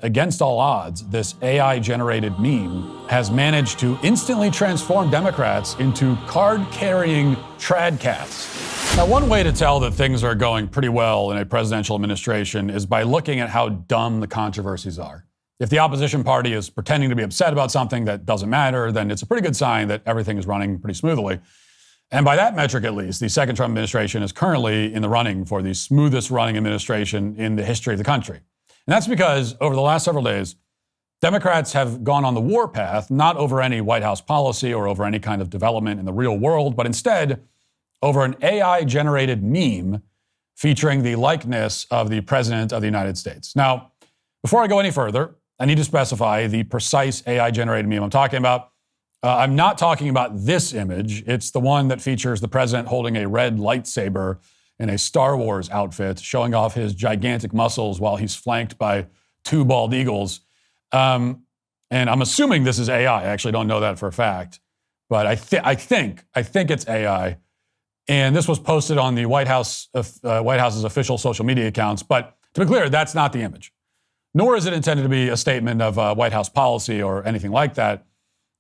Against all odds, this AI-generated meme has managed to instantly transform Democrats into card-carrying tradcats. Now, one way to tell that things are going pretty well in a presidential administration is by looking at how dumb the controversies are. If the opposition party is pretending to be upset about something that doesn't matter, then it's a pretty good sign that everything is running pretty smoothly. And by that metric, at least, the second Trump administration is currently in the running for the smoothest running administration in the history of the country. And that's because over the last several days, Democrats have gone on the warpath, not over any White House policy or over any kind of development in the real world, but instead over an AI-generated meme featuring the likeness of the President of the United States. Now, before I go any further, I need to specify the precise AI-generated meme I'm talking about. I'm not talking about this image. It's the one that features the president holding a red lightsaber in a Star Wars outfit, showing off his gigantic muscles while he's flanked by two bald eagles. And I'm assuming this is AI. I actually don't know that for a fact, but I think it's AI. And this was posted on the White House's official social media accounts. But to be clear, that's not the image, nor is it intended to be a statement of White House policy or anything like that.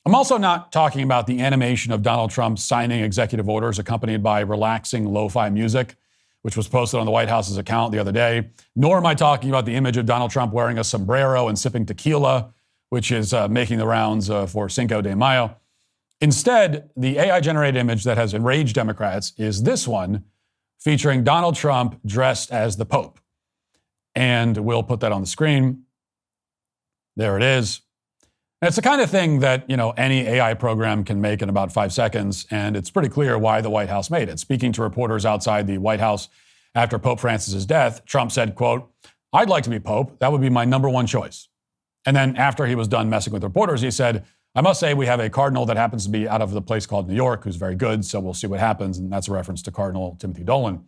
I'm also not talking about the animation of Donald Trump signing executive orders accompanied by relaxing lo-fi music, which was posted on the White House's account the other day, nor am I talking about the image of Donald Trump wearing a sombrero and sipping tequila, which is making the rounds for Cinco de Mayo. Instead, the AI-generated image that has enraged Democrats is this one, featuring Donald Trump dressed as the Pope. And we'll put that on the screen. There it is. And it's the kind of thing that, any AI program can make in about 5 seconds, and it's pretty clear why the White House made it. Speaking to reporters outside the White House after Pope Francis's death, Trump said, quote, "I'd like to be Pope. That would be my number one choice." And then after he was done messing with reporters, he said, "I must say we have a cardinal that happens to be out of the place called New York who's very good, so we'll see what happens." And that's a reference to Cardinal Timothy Dolan.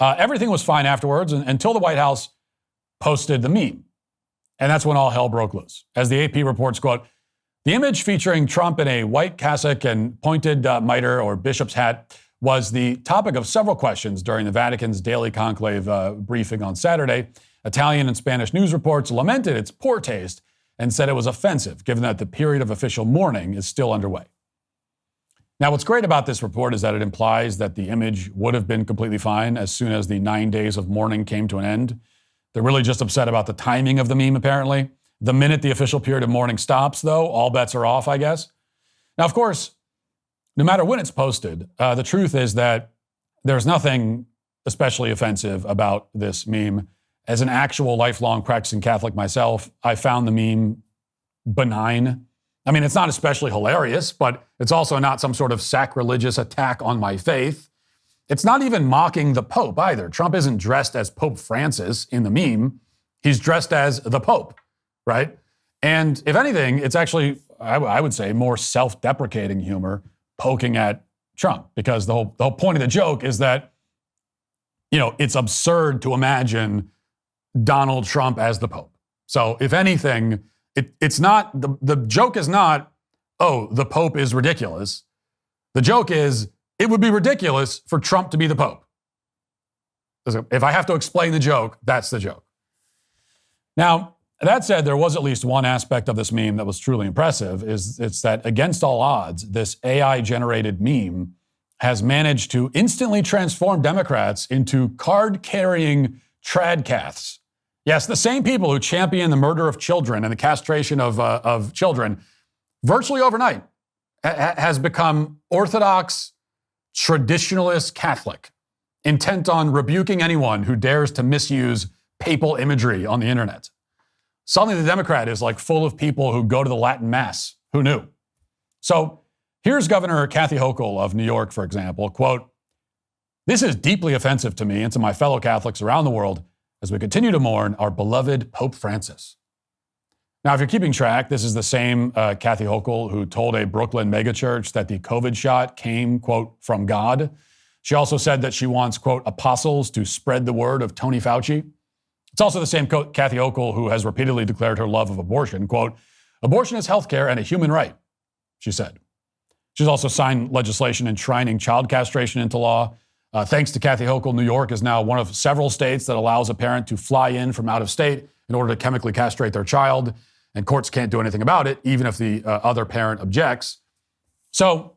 Everything was fine afterwards until the White House posted the meme. And that's when all hell broke loose. As the AP reports, quote, "The image featuring Trump in a white cassock and pointed mitre or bishop's hat was the topic of several questions during the Vatican's daily conclave briefing on Saturday. Italian and Spanish news reports lamented its poor taste and said it was offensive, given that the period of official mourning is still underway." Now, what's great about this report is that it implies that the image would have been completely fine as soon as the 9 days of mourning came to an end. They're really just upset about the timing of the meme, apparently. The minute the official period of mourning stops, though, all bets are off, I guess. Now, of course, no matter when it's posted, the truth is that there's nothing especially offensive about this meme. As an actual lifelong practicing Catholic myself, I found the meme benign. I mean, it's not especially hilarious, but it's also not some sort of sacrilegious attack on my faith. It's not even mocking the Pope either. Trump isn't dressed as Pope Francis in the meme. He's dressed as the Pope, right? And if anything, it's actually, I would say, more self-deprecating humor poking at Trump, because the whole point of the joke is that, it's absurd to imagine Donald Trump as the Pope. So if anything, it's not, the joke is not, oh, the Pope is ridiculous. The joke is, it would be ridiculous for Trump to be the Pope. If I have to explain the joke, that's the joke. Now, that said, there was at least one aspect of this meme that was truly impressive. It's that against all odds, this AI-generated meme has managed to instantly transform Democrats into card-carrying tradcats. Yes, the same people who champion the murder of children and the castration of children virtually overnight has become orthodox, traditionalist Catholic, intent on rebuking anyone who dares to misuse papal imagery on the internet. Suddenly the Democrat is full of people who go to the Latin Mass. Who knew? So here's Governor Kathy Hochul of New York, for example, quote, "This is deeply offensive to me and to my fellow Catholics around the world as we continue to mourn our beloved Pope Francis." Now, if you're keeping track, this is the same Kathy Hochul who told a Brooklyn megachurch that the COVID shot came, quote, from God. She also said that she wants, quote, apostles to spread the word of Tony Fauci. It's also the same Kathy Hochul who has repeatedly declared her love of abortion, quote, "Abortion is healthcare and a human right," she said. She's also signed legislation enshrining child castration into law. Thanks to Kathy Hochul, New York is now one of several states that allows a parent to fly in from out of state in order to chemically castrate their child, and courts can't do anything about it, even if the other parent objects. So,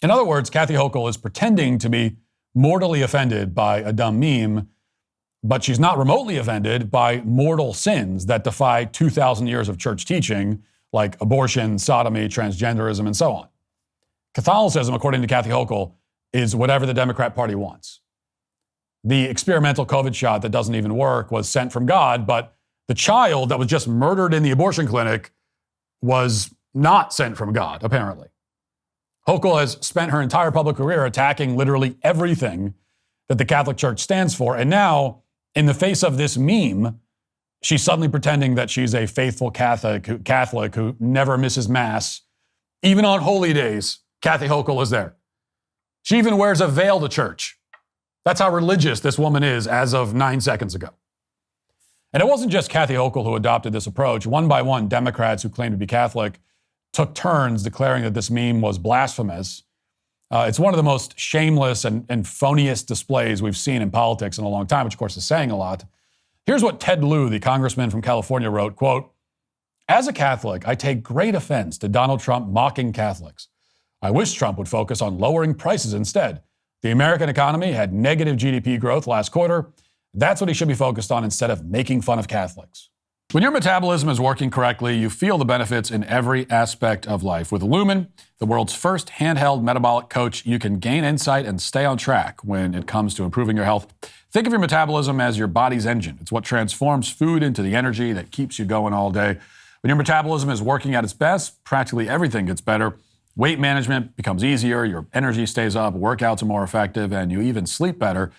in other words, Kathy Hochul is pretending to be mortally offended by a dumb meme, but she's not remotely offended by mortal sins that defy 2,000 years of church teaching, like abortion, sodomy, transgenderism, and so on. Catholicism, according to Kathy Hochul, is whatever the Democrat Party wants. The experimental COVID shot that doesn't even work was sent from God, but the child that was just murdered in the abortion clinic was not sent from God, apparently. Hochul has spent her entire public career attacking literally everything that the Catholic Church stands for, and now, in the face of this meme, she's suddenly pretending that she's a faithful Catholic who never misses Mass. Even on holy days, Kathy Hochul is there. She even wears a veil to church. That's how religious this woman is as of 9 seconds ago. And it wasn't just Kathy Hochul who adopted this approach. One by one, Democrats who claim to be Catholic took turns declaring that this meme was blasphemous. It's one of the most shameless and phoniest displays we've seen in politics in a long time, which of course is saying a lot. Here's what Ted Lieu, the congressman from California, wrote, quote, "As a Catholic, I take great offense to Donald Trump mocking Catholics. I wish Trump would focus on lowering prices instead. The American economy had negative GDP growth last quarter. That's what he should be focused on instead of making fun of Catholics." When your metabolism is working correctly, you feel the benefits in every aspect of life. With Lumen, the world's first handheld metabolic coach, you can gain insight and stay on track when it comes to improving your health. Think of your metabolism as your body's engine. It's what transforms food into the energy that keeps you going all day. When your metabolism is working at its best, practically everything gets better. Weight management becomes easier, your energy stays up, workouts are more effective, and you even sleep better.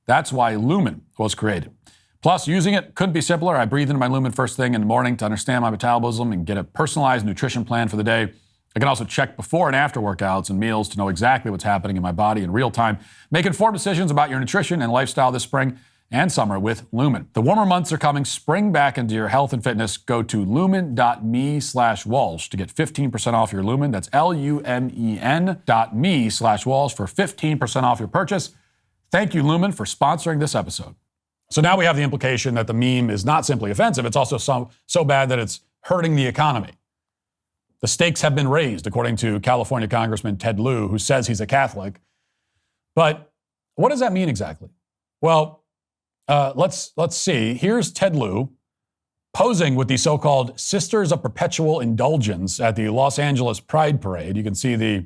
That's why Lumen was created. Plus, using it couldn't be simpler. I breathe into my Lumen first thing in the morning to understand my metabolism and get a personalized nutrition plan for the day. I can also check before and after workouts and meals to know exactly what's happening in my body in real time. Make informed decisions about your nutrition and lifestyle this spring and summer with Lumen. The warmer months are coming. Spring back into your health and fitness. Go to lumen.me/Walsh to get 15% off your Lumen. That's lumen.me/Walsh for 15% off your purchase. Thank you, Lumen, for sponsoring this episode. So now we have the implication that the meme is not simply offensive, it's also so bad that it's hurting the economy. The stakes have been raised, according to California Congressman Ted Lieu, who says he's a Catholic. But what does that mean exactly? Well, let's see. Here's Ted Lieu posing with the so-called Sisters of Perpetual Indulgence at the Los Angeles Pride Parade. You can see the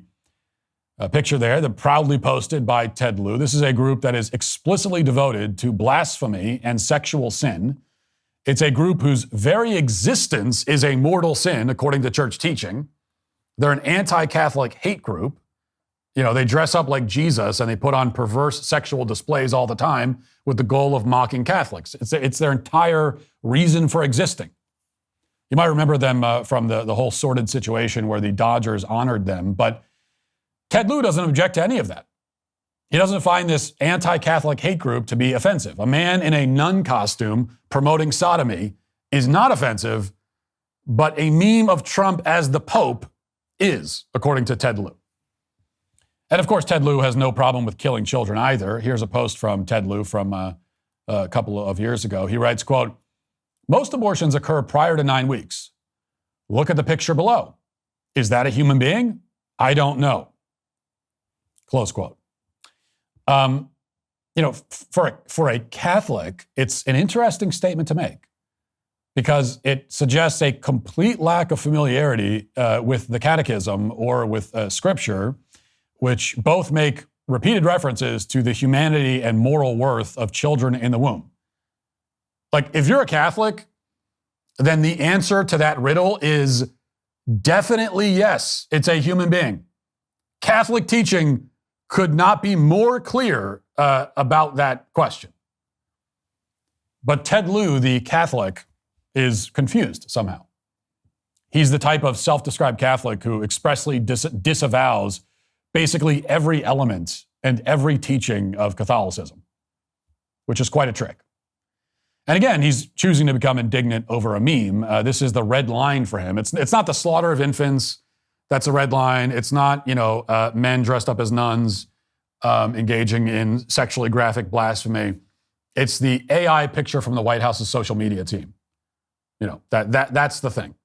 picture there, that proudly posted by Ted Lieu. This is a group that is explicitly devoted to blasphemy and sexual sin. It's a group whose very existence is a mortal sin, according to church teaching. They're an anti-Catholic hate group. You know, they dress up like Jesus and they put on perverse sexual displays all the time with the goal of mocking Catholics. It's their entire reason for existing. You might remember them from the whole sordid situation where the Dodgers honored them, but Ted Lieu doesn't object to any of that. He doesn't find this anti-Catholic hate group to be offensive. A man in a nun costume promoting sodomy is not offensive, but a meme of Trump as the Pope is, according to Ted Lieu. And of course, Ted Lieu has no problem with killing children either. Here's a post from Ted Lieu from a couple of years ago. He writes, quote, "Most abortions occur prior to 9 weeks. Look at the picture below. Is that a human being? I don't know." Close quote. For a Catholic, it's an interesting statement to make because it suggests a complete lack of familiarity with the catechism or with Scripture, which both make repeated references to the humanity and moral worth of children in the womb. Like, if you're a Catholic, then the answer to that riddle is definitely yes, it's a human being. Catholic teaching could not be more clear about that question. But Ted Lieu, the Catholic, is confused somehow. He's the type of self-described Catholic who expressly disavows basically every element and every teaching of Catholicism, which is quite a trick. And again, he's choosing to become indignant over a meme. This is the red line for him. It's not the slaughter of infants. That's a red line. It's not, men dressed up as nuns engaging in sexually graphic blasphemy. It's the AI picture from the White House's social media team. That's the thing.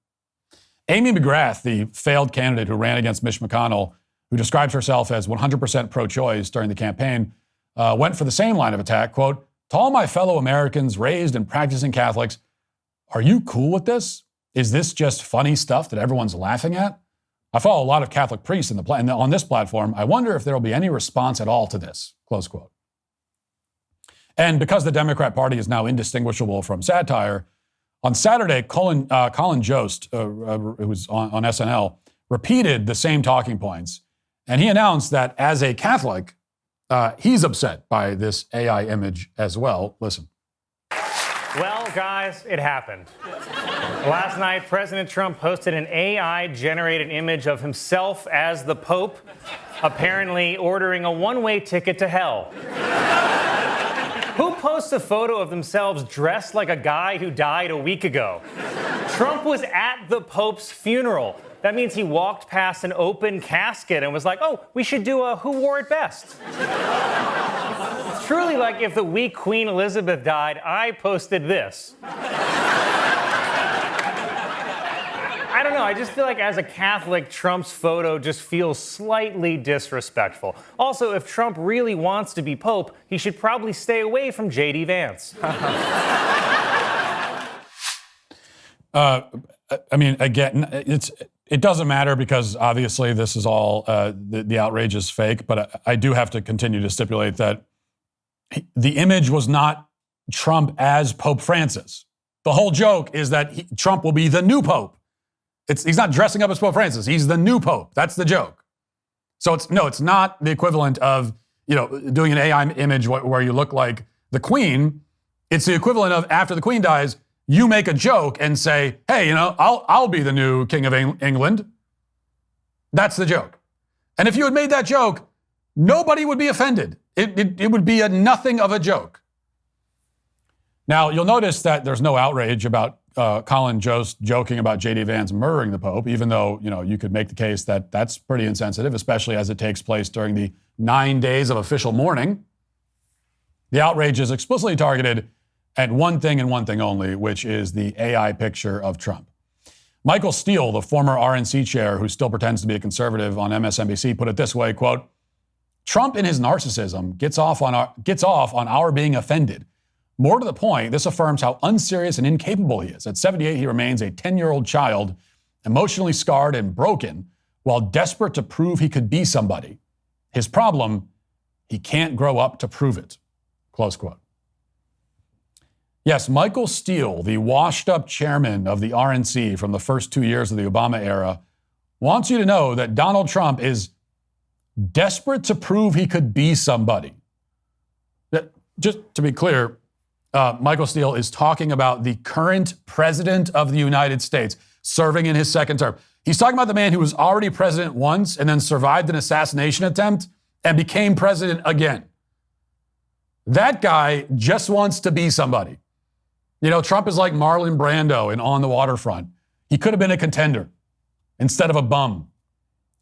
Amy McGrath, the failed candidate who ran against Mitch McConnell, who describes herself as 100% pro-choice during the campaign, went for the same line of attack, quote, "To all my fellow Americans raised and practicing Catholics, are you cool with this? Is this just funny stuff that everyone's laughing at? I follow a lot of Catholic priests on this platform. I wonder if there will be any response at all to this," close quote. And because the Democrat Party is now indistinguishable from satire, on Saturday, Colin Jost, who was on SNL, repeated the same talking points. And he announced that as a Catholic, he's upset by this AI image as well. Listen. Well, guys, it happened. Last night, President Trump posted an AI-generated image of himself as the Pope, apparently ordering a one-way ticket to hell. Who posts a photo of themselves dressed like a guy who died a week ago? Trump was at the Pope's funeral. That means he walked past an open casket and was like, oh, we should do a who wore it best. It's truly like if the week Queen Elizabeth died, I posted this. I don't know, I just feel like as a Catholic, Trump's photo just feels slightly disrespectful. Also, if Trump really wants to be Pope, he should probably stay away from J.D. Vance. Again, it doesn't matter because obviously this is all, the outrage is fake, but I do have to continue to stipulate that the image was not Trump as Pope Francis. The whole joke is that Trump will be the new Pope. He's not dressing up as Pope Francis. He's the new Pope. That's the joke. So it's not the equivalent of, doing an AI image where you look like the Queen. It's the equivalent of after the Queen dies, you make a joke and say, hey, I'll be the new King of England. That's the joke. And if you had made that joke, nobody would be offended. It would be nothing of a joke. Now, you'll notice that there's no outrage about Colin Jost joking about J.D. Vance murdering the Pope, even though, you could make the case that that's pretty insensitive, especially as it takes place during the 9 days of official mourning. The outrage is explicitly targeted at one thing and one thing only, which is the AI picture of Trump. Michael Steele, the former RNC chair who still pretends to be a conservative on MSNBC, put it this way, quote, "Trump in his narcissism gets off on our being offended. More to the point, this affirms how unserious and incapable he is. At 78, he remains a 10-year-old child, emotionally scarred and broken, while desperate to prove he could be somebody. His problem, he can't grow up to prove it." Close quote. Yes, Michael Steele, the washed-up chairman of the RNC from the first 2 years of the Obama era, wants you to know that Donald Trump is desperate to prove he could be somebody. Just to be clear, Michael Steele is talking about the current president of the United States serving in his second term. He's talking about the man who was already president once and then survived an assassination attempt and became president again. That guy just wants to be somebody. Trump is like Marlon Brando in On the Waterfront. He could have been a contender instead of a bum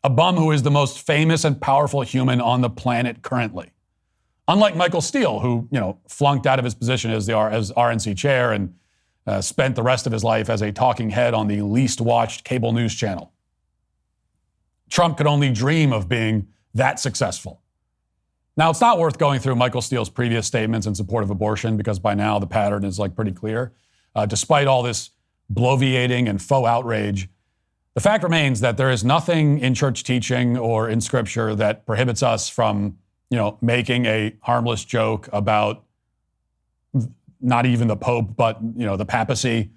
who is the most famous and powerful human on the planet currently. Unlike Michael Steele, who, flunked out of his position as RNC chair and spent the rest of his life as a talking head on the least watched cable news channel. Trump could only dream of being that successful. Now, it's not worth going through Michael Steele's previous statements in support of abortion because by now the pattern is pretty clear. Despite all this bloviating and faux outrage, the fact remains that there is nothing in church teaching or in scripture that prohibits us from making a harmless joke about not even the Pope, but, the papacy.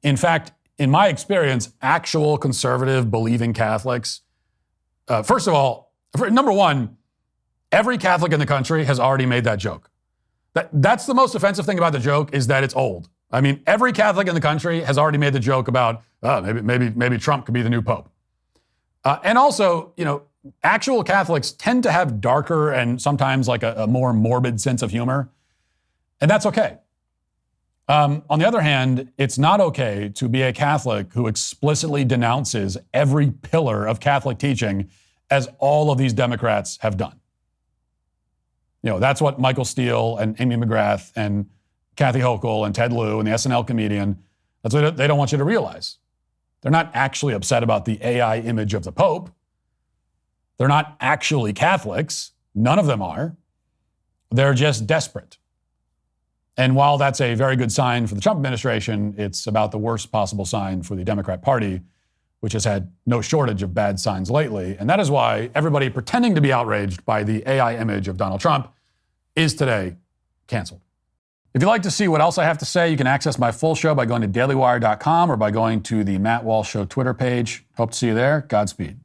In fact, in my experience, actual conservative believing Catholics, first of all, number one, every Catholic in the country has already made that joke. That's the most offensive thing about the joke is that it's old. I mean, every Catholic in the country has already made the joke about, maybe Trump could be the new Pope. And also, actual Catholics tend to have darker and sometimes a more morbid sense of humor. And that's okay. On the other hand, it's not okay to be a Catholic who explicitly denounces every pillar of Catholic teaching as all of these Democrats have done. That's what Michael Steele and Amy McGrath and Kathy Hochul and Ted Lieu and the SNL comedian, That's what they don't want you to realize. They're not actually upset about the AI image of the Pope. They're not actually Catholics. None of them are. They're just desperate. And while that's a very good sign for the Trump administration, it's about the worst possible sign for the Democrat Party, which has had no shortage of bad signs lately. And that is why everybody pretending to be outraged by the AI image of Donald Trump is today canceled. If you'd like to see what else I have to say, you can access my full show by going to dailywire.com or by going to the Matt Walsh Show Twitter page. Hope to see you there. Godspeed.